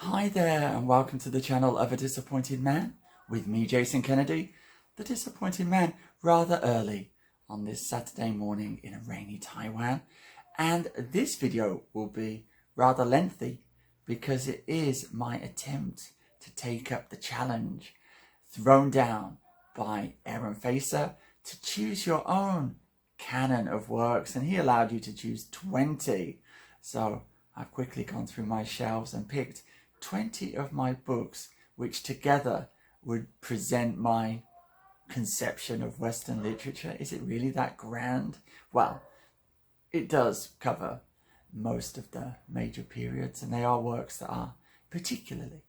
Hi there and welcome to the channel of A Disappointed Man with me, Jason Kennedy, the disappointed man, rather early on this Saturday morning in a rainy Taiwan. And this video will be rather lengthy because it is my attempt to take up the challenge thrown down by Aaron Facer to choose your own canon of works, and he allowed you to choose 20. So I've quickly gone through my shelves and picked 20 of my books which together would present my conception of Western literature. Is it really that grand? Well, it does cover most of the major periods, and they are works that are particularly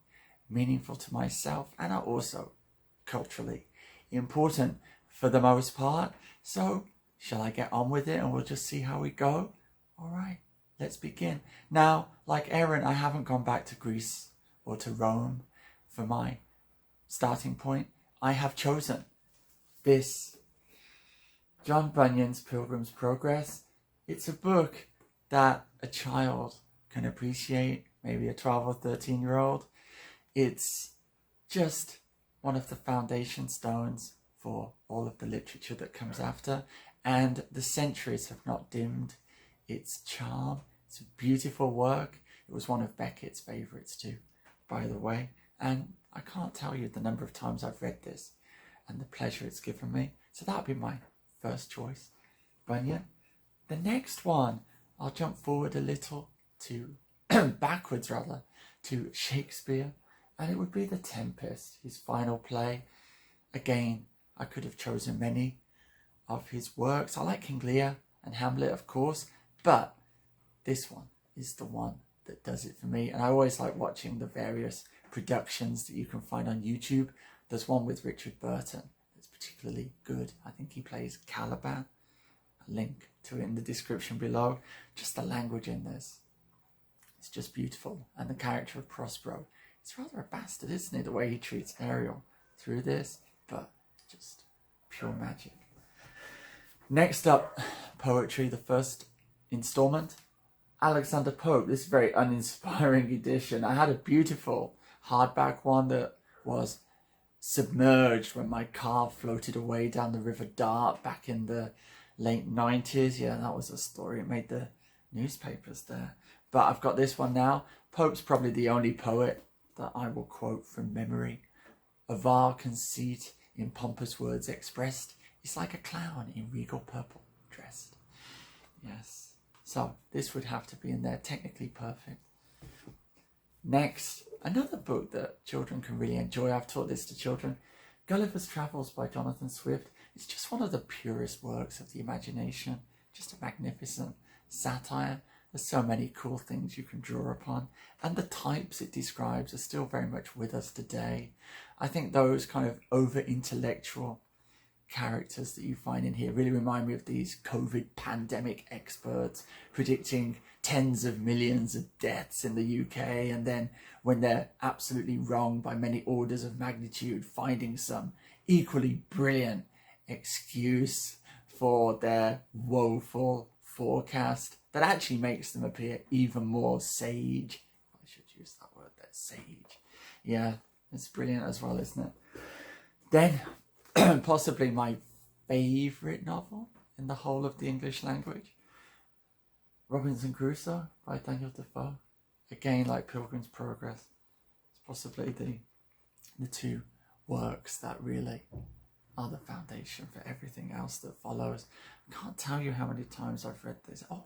meaningful to myself and are also culturally important for the most part. So shall I get on with it and we'll just see how we go? All right. Let's begin. Now, like Aaron, I haven't gone back to Greece or to Rome for my starting point. I have chosen this, John Bunyan's Pilgrims Progress. It's a book that a child can appreciate, maybe a 12 or 13-year-old. It's just one of the foundation stones for all of the literature that comes after, and the centuries have not dimmed its charm. It's a beautiful work. It was one of Beckett's favourites too, by the way, and I can't tell you the number of times I've read this and the pleasure it's given me. So that would be my first choice, Bunyan. The next one, I'll jump forward a little to backwards rather, to Shakespeare, and it would be The Tempest, his final play. Again, I could have chosen many of his works. I like King Lear and Hamlet, of course, but this one is the one that does it for me. And I always like watching the various productions that you can find on YouTube. There's one with Richard Burton that's particularly good. I think he plays Caliban. A link to it in the description below. Just the language in this, it's just beautiful. And the character of Prospero, it's rather a bastard, isn't it? The way he treats Ariel through this, but just pure magic. Next up, poetry, the first installment, Alexander Pope. This is a very uninspiring edition. I had a beautiful hardback one that was submerged when my car floated away down the River Dart back in the late 90s. Yeah, that was a story. It made the newspapers there. But I've got this one now. Pope's probably the only poet that I will quote from memory. A vile conceit in pompous words expressed is like a clown in regal purple dressed. Yes. So this would have to be in there, technically perfect. Next, another book that children can really enjoy. I've taught this to children. Gulliver's Travels by Jonathan Swift. It's just one of the purest works of the imagination. Just a magnificent satire. There's so many cool things you can draw upon. And the types it describes are still very much with us today. I think those kind of over-intellectual characters that you find in here really remind me of these COVID pandemic experts predicting tens of millions of deaths in the UK, and then when they're absolutely wrong by many orders of magnitude, finding some equally brilliant excuse for their woeful forecast that actually makes them appear even more sage. I should use that word there, sage. Yeah, it's brilliant as well, isn't it? Then possibly my favourite novel in the whole of the English language, Robinson Crusoe by Daniel Defoe. Again, like Pilgrims Progress, it's possibly the two works that really are the foundation for everything else that follows. I can't tell you how many times I've read this. I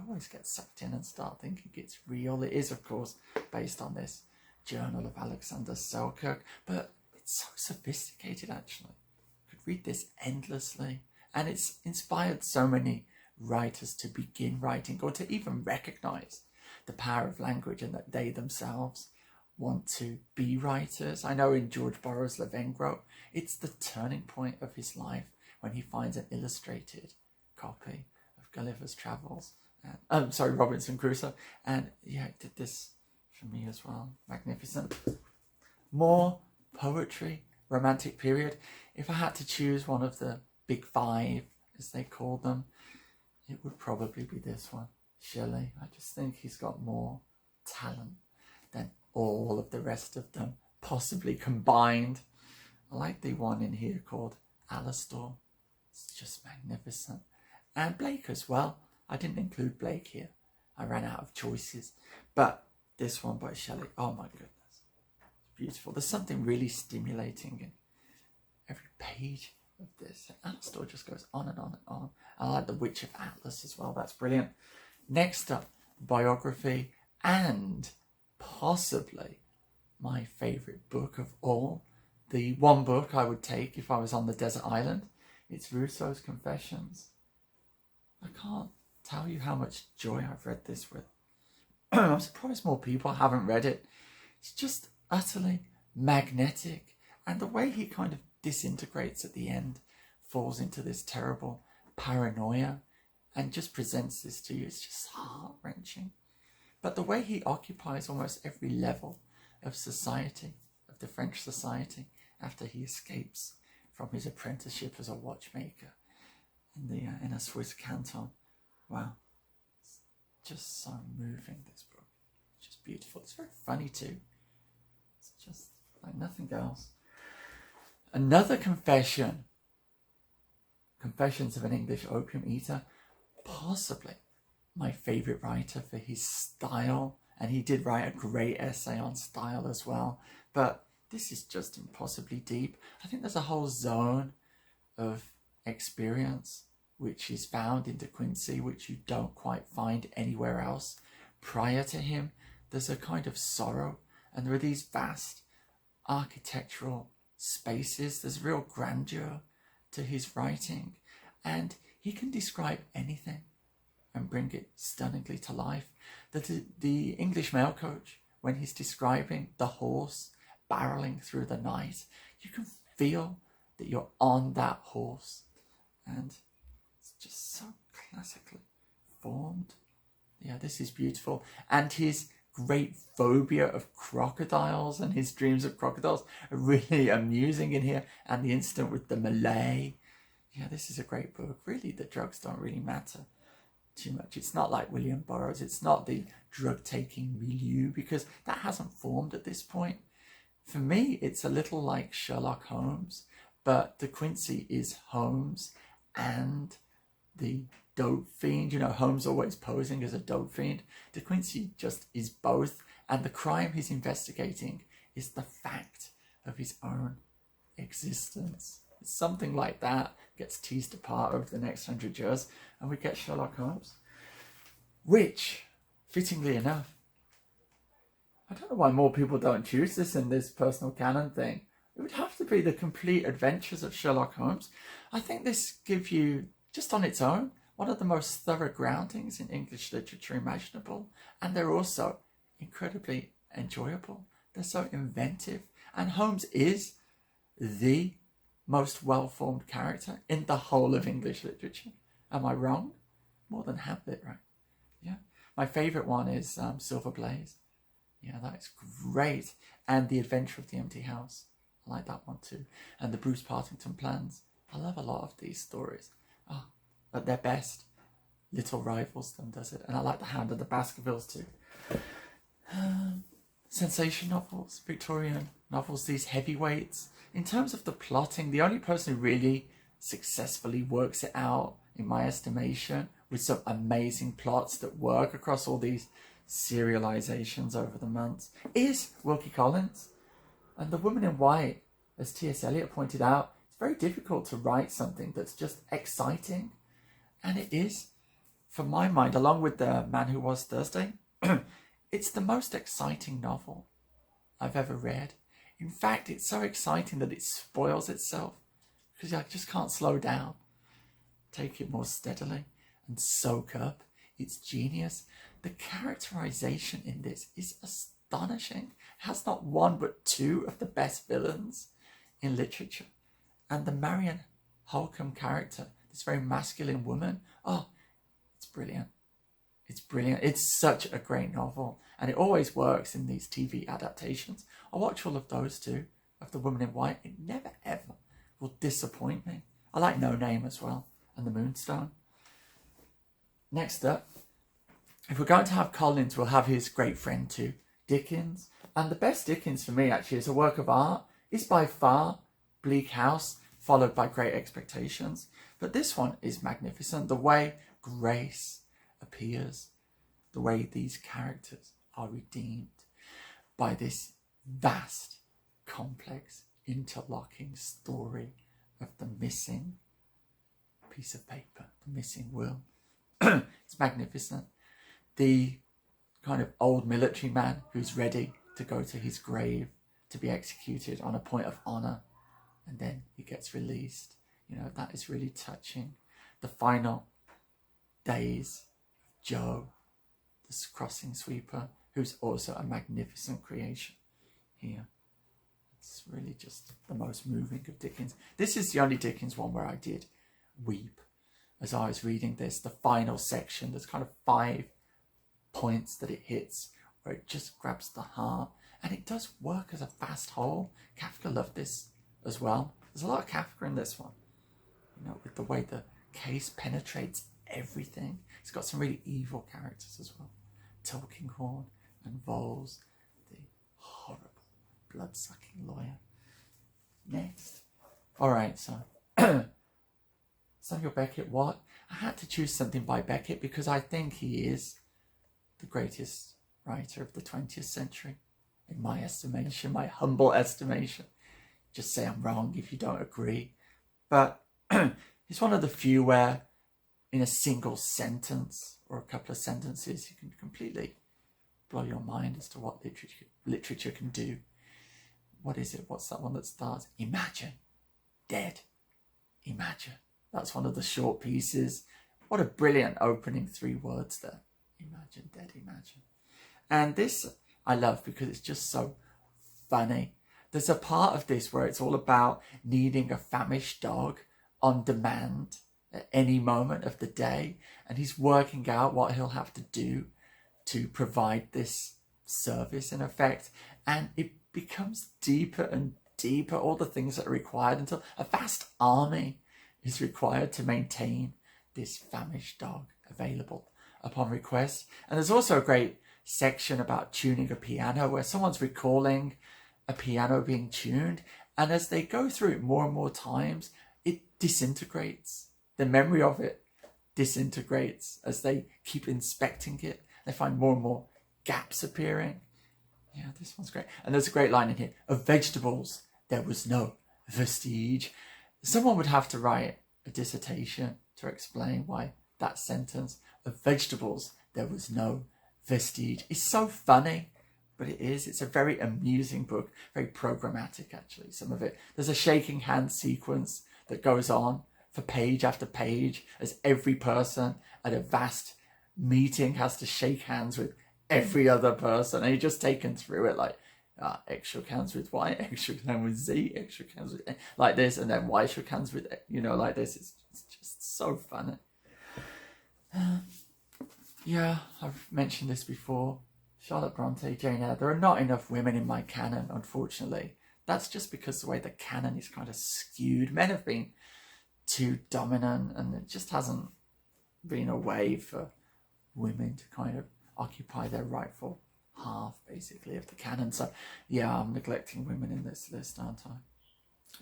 always get sucked in and start thinking it's real. It is, of course, based on this journal of Alexander Selkirk, but it's so sophisticated, actually. You could read this endlessly, and it's inspired so many writers to begin writing or to even recognize the power of language and that they themselves want to be writers. I know in George Borrow's Lavengro, it's the turning point of his life when he finds an illustrated copy of Gulliver's Travels. Robinson Crusoe. And yeah, it did this for me as well. Magnificent. More poetry, romantic period. If I had to choose one of the big five, as they call them, it would probably be this one, Shelley. I just think he's got more talent than all of the rest of them possibly combined. I like the one in here called Alastor. It's just magnificent. And Blake as well. I didn't include Blake here. I ran out of choices. But this one by Shelley, oh my goodness. It's beautiful. There's something really stimulating in every page of this. Alastor just goes on and on and on. I like The Witch of Atlas as well. That's brilliant. Next up, biography and possibly my favourite book of all. The one book I would take if I was on the desert island. It's Rousseau's Confessions. I can't tell you how much joy I've read this with. I'm surprised more people haven't read it. It's just utterly magnetic. And the way he kind of disintegrates at the end, falls into this terrible paranoia and just presents this to you, it's just heart-wrenching. But the way he occupies almost every level of society, of the French society, after he escapes from his apprenticeship as a watchmaker in a Swiss canton. Wow. It's just so moving, this book. It's just beautiful. It's very funny too. It's just like nothing else. Another confession. Confessions of an English Opium Eater. Possibly my favourite writer for his style. And he did write a great essay on style as well. But this is just impossibly deep. I think there's a whole zone of experience which is found in De Quincy, which you don't quite find anywhere else. Prior to him, there's a kind of sorrow, and there are these vast architectural spaces. There's real grandeur to his writing, and he can describe anything and bring it stunningly to life. The English mail coach, when he's describing the horse barreling through the night, you can feel that you're on that horse, and it's just so classically formed. Yeah, this is beautiful. And his great phobia of crocodiles and his dreams of crocodiles are really amusing in here, and the incident with the Malay. Yeah, this is a great book. Really, the drugs don't really matter too much. It's not like William Burroughs. It's not the drug-taking milieu, because that hasn't formed at this point. For me, it's a little like Sherlock Holmes, but De Quincy is Holmes and the dope fiend. You know, Holmes always posing as a dope fiend. De Quincy just is both, and the crime he's investigating is the fact of his own existence. It's something like that gets teased apart over the next 100 years, and we get Sherlock Holmes, which, fittingly enough, I don't know why more people don't choose this in this personal canon thing. It would have to be The Complete Adventures of Sherlock Holmes. I think this gives you, just on its own, one of the most thorough groundings in English literature imaginable. And they're also incredibly enjoyable. They're so inventive. And Holmes is the most well-formed character in the whole of English literature. Am I wrong? More than half it, right? Yeah. My favourite one is Silver Blaze. Yeah, that is great. And The Adventure of the Empty House. I like that one too. And the Bruce Partington Plans. I love a lot of these stories. Oh, at their best, Little Rivals them, does it? And I like The Hound of the Baskervilles too. Sensation novels, Victorian novels, these heavyweights. In terms of the plotting, the only person who really successfully works it out, in my estimation, with some amazing plots that work across all these serializations over the months, is Wilkie Collins. And The Woman in White, as T.S. Eliot pointed out, it's very difficult to write something that's just exciting. And it is, for my mind, along with The Man Who Was Thursday, it's the most exciting novel I've ever read. In fact, it's so exciting that it spoils itself, because I just can't slow down, take it more steadily, and soak up its genius. The characterization in this is astonishing. It has not one but two of the best villains in literature. And the Marion Holcomb character, this very masculine woman, oh, it's brilliant. It's brilliant. It's such a great novel. And it always works in these TV adaptations. I watch all of those too, of The Woman in White. It never ever will disappoint me. I like No Name as well, and The Moonstone. Next up, if we're going to have Collins, we'll have his great friend too, Dickens. And the best Dickens for me, actually, as a work of art, is by far Bleak House, followed by Great Expectations. But this one is magnificent. The way grace appears, the way these characters are redeemed by this vast, complex, interlocking story of the missing piece of paper, the missing will. It's magnificent. The kind of old military man who's ready to go to his grave to be executed on a point of honour, and then he gets released. You know, that is really touching. The final days of Joe, the crossing sweeper, who's also a magnificent creation here. It's really just the most moving of Dickens. This is the only Dickens one where I did weep as I was reading this. The final section, there's kind of 5 points that it hits where it just grabs the heart, and it does work as a fast whole. Kafka loved this as well. There's a lot of Kafka in this one, you know, with the way the case penetrates everything. It's got some really evil characters as well. Tulkinghorn and Voles, the horrible blood-sucking lawyer. Next. Alright, so Samuel Beckett, what? I had to choose something by Beckett because I think he is the greatest writer of the 20th century, in my estimation, my humble estimation. Just say I'm wrong if you don't agree. But he's one of the few where in a single sentence or a couple of sentences you can completely blow your mind as to what literature can do. What is it? What's that one that starts? Imagine. Dead. Imagine. That's one of the short pieces. What a brilliant opening 3 words there. Imagine, dead, imagine. And this I love because it's just so funny. There's a part of this where it's all about needing a famished dog on demand at any moment of the day. And he's working out what he'll have to do to provide this service in effect. And it becomes deeper and deeper, all the things that are required, until a vast army is required to maintain this famished dog available upon request. And there's also a great section about tuning a piano where someone's recalling a piano being tuned, and as they go through it more and more times, it disintegrates. The memory of it disintegrates as they keep inspecting it. They find more and more gaps appearing. Yeah, this one's great. And there's a great line in here. Of vegetables, there was no vestige. Someone would have to write a dissertation to explain why that sentence, of vegetables, there was no vestige, is so funny. But it is. It's a very amusing book, very programmatic, actually, some of it. There's a shaking hand sequence that goes on for page after page as every person at a vast meeting has to shake hands with every other person. And you're just taken through it like, X shook hands with Y, X shook hands with Z, X shook hands with like this, and then Y shook hands with, you know, like this. It's just so funny. Yeah, I've mentioned this before. Charlotte Brontë, Jane Eyre, there are not enough women in my canon, unfortunately. That's just because the way the canon is kind of skewed. Men have been too dominant, and it just hasn't been a way for women to kind of occupy their rightful half, basically, of the canon. So, yeah, I'm neglecting women in this list, aren't I?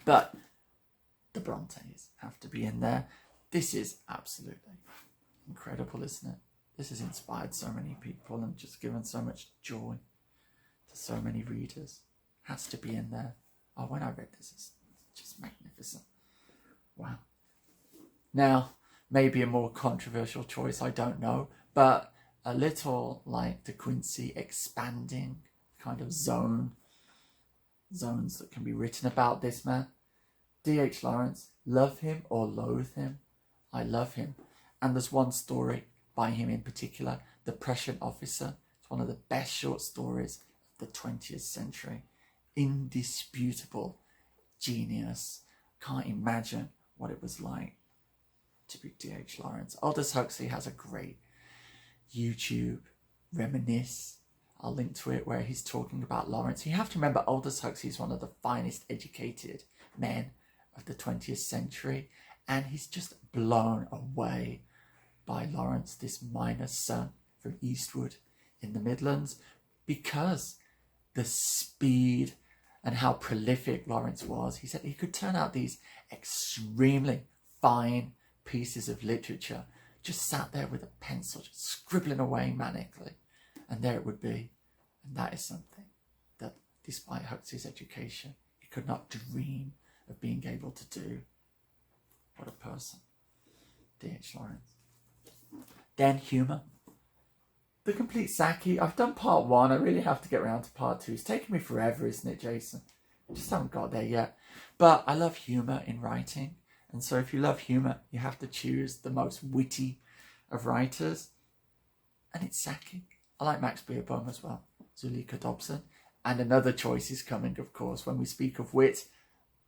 But the Brontes have to be in there. This is absolutely incredible, isn't it? This has inspired so many people and just given so much joy to so many readers. Has to be in there. Oh, when I read this, it's just magnificent. Wow. Now, maybe a more controversial choice, I don't know, but a little like the Quincy expanding kind of zones that can be written about this man. D.H. Lawrence, love him or loathe him, I love him. And there's one story by him in particular, The Prussian Officer. It's one of the best short stories of the 20th century. Indisputable genius. Can't imagine what it was like to be D.H. Lawrence. Aldous Huxley has a great YouTube reminisce. I'll link to it, where he's talking about Lawrence. You have to remember, Aldous Huxley is one of the finest educated men of the 20th century, and he's just blown away by Lawrence, this miner's son from Eastwood in the Midlands. because the speed and how prolific Lawrence was. He said he could turn out these extremely fine pieces of literature, just sat there with a pencil, just scribbling away manically, and there it would be. And that is something that, despite Huxley's education, he could not dream of being able to do. What a person. D.H. Lawrence. Then humour. The complete Saki. I've done part 1. I really have to get around to part 2. It's taken me forever, isn't it, Jason? I just haven't got there yet. But I love humour in writing. And so if you love humour, you have to choose the most witty of writers. And it's Saki. I like Max Beerbohm as well. Zuleika Dobson. And another choice is coming, of course. When we speak of wit,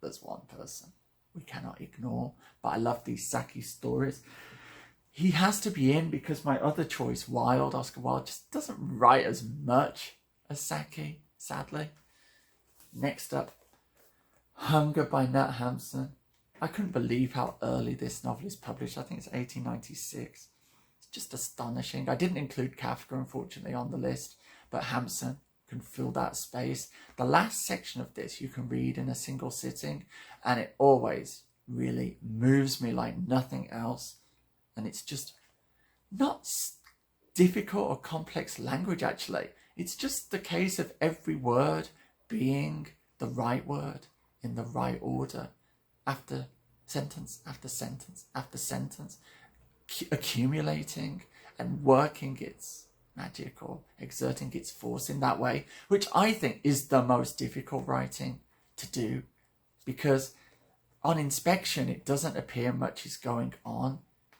there's one person we cannot ignore. But I love these Saki stories. He has to be in because my other choice, Oscar Wilde, just doesn't write as much as Saki, sadly. Next up, Hunger by Knut Hamsun. I couldn't believe how early this novel is published. I think it's 1896. It's just astonishing. I didn't include Kafka, unfortunately, on the list, but Hamsun can fill that space. The last section of this you can read in a single sitting, and it always really moves me like nothing else. And it's just not difficult or complex language, actually. It's just the case of every word being the right word in the right order, after sentence, after sentence, after sentence, accumulating and working its magic or exerting its force in that way, which I think is the most difficult writing to do, because on inspection it doesn't appear much is going on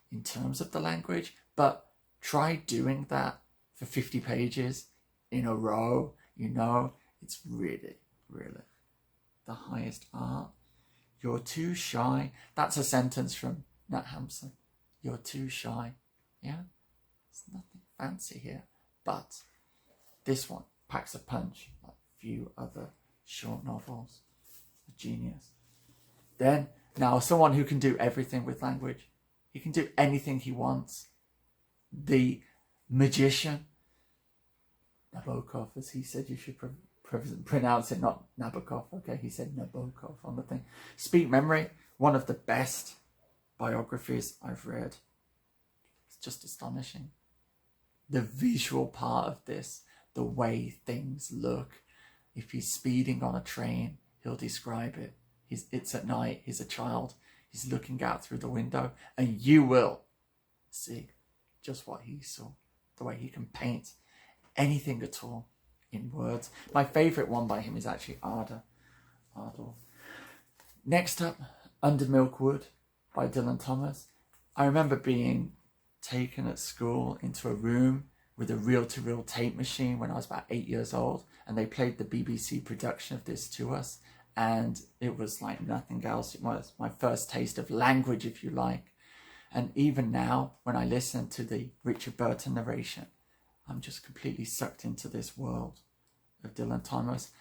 in terms of the language, but try doing that for 50 pages in a row, it's really, really the highest art. You're too shy. That's a sentence from Knut Hamsun. You're too shy. Yeah? There's nothing fancy here. But this one packs a punch like few other short novels. A genius. Then, now someone who can do everything with language. He can do anything he wants. The magician, Nabokov, as he said, you should pronounce it, not Nabokov. Okay, he said Nabokov on the thing. Speak Memory, one of the best biographies I've read. It's just astonishing. The visual part of this, the way things look. If he's speeding on a train, he'll describe it. It's at night, he's a child. He's looking out through the window, and you will see just what he saw. The way he can paint anything at all in words. My favourite one by him is actually Ardor. Next up, Under Milkwood by Dylan Thomas. I remember being taken at school into a room with a reel-to-reel tape machine when I was about 8 years old, and they played the BBC production of this to us. And it was like nothing else. It was my first taste of language, if you like. And even now, when I listen to the Richard Burton narration, I'm just completely sucked into this world of Dylan Thomas.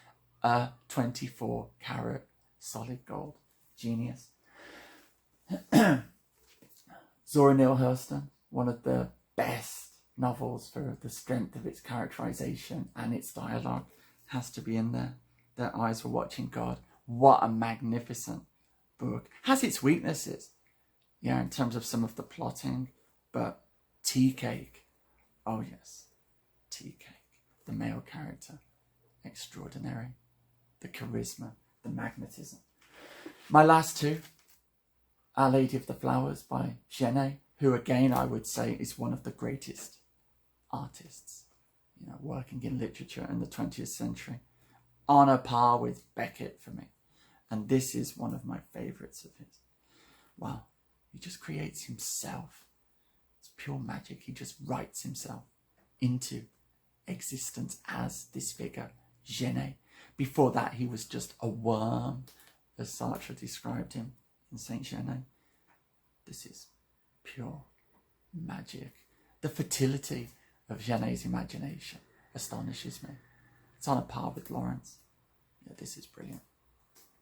A 24-carat solid gold. Genius. Zora Neale Hurston, one of the best novels for the strength of its characterization and its dialogue, has to be in there. Their Eyes Were Watching God. What a magnificent book. Has its weaknesses, in terms of some of the plotting, but Tea Cake, oh yes, Tea Cake, the male character, extraordinary. The charisma, the magnetism. My last two, Our Lady of the Flowers by Genet, who again I would say is one of the greatest artists, working in literature in the 20th century. On a par with Beckett for me. And this is one of my favourites of his. Wow, he just creates himself. It's pure magic. He just writes himself into existence as this figure, Genet. Before that, he was just a worm, as Sartre described him in Saint Genet. This is pure magic. The fertility of Genet's imagination astonishes me. It's on a par with Lawrence. Yeah, this is brilliant.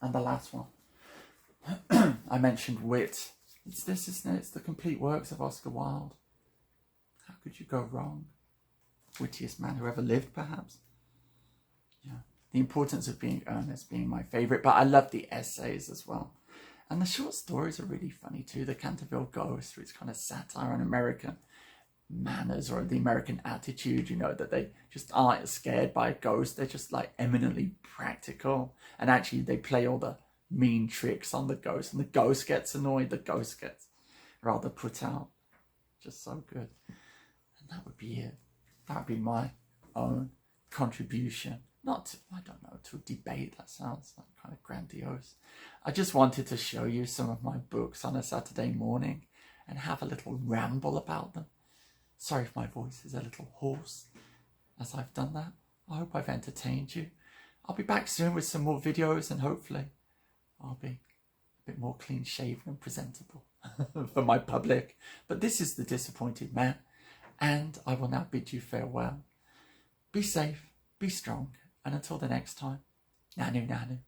And the last one. I mentioned wit. It's this, isn't it? It's the complete works of Oscar Wilde. How could you go wrong? Wittiest man who ever lived, perhaps. Yeah. The Importance of Being Earnest being my favourite, but I love the essays as well. And the short stories are really funny too. The Canterville Ghost, which is kind of satire on American manners or the American attitude, you know, that they just aren't scared by a ghost. They're just like eminently practical. And actually they play all the mean tricks on the ghost. And the ghost gets annoyed. The ghost gets rather put out. Just so good. And that would be it. That would be my own contribution. Not to, I don't know, to a debate. That sounds like kind of grandiose. I just wanted to show you some of my books on a Saturday morning and have a little ramble about them. Sorry if my voice is a little hoarse as I've done that. I hope I've entertained you. I'll be back soon with some more videos and hopefully I'll be a bit more clean shaven and presentable for my public. But this is The Disappointed Man, and I will now bid you farewell. Be safe, be strong, and until the next time, Nanu Nanu.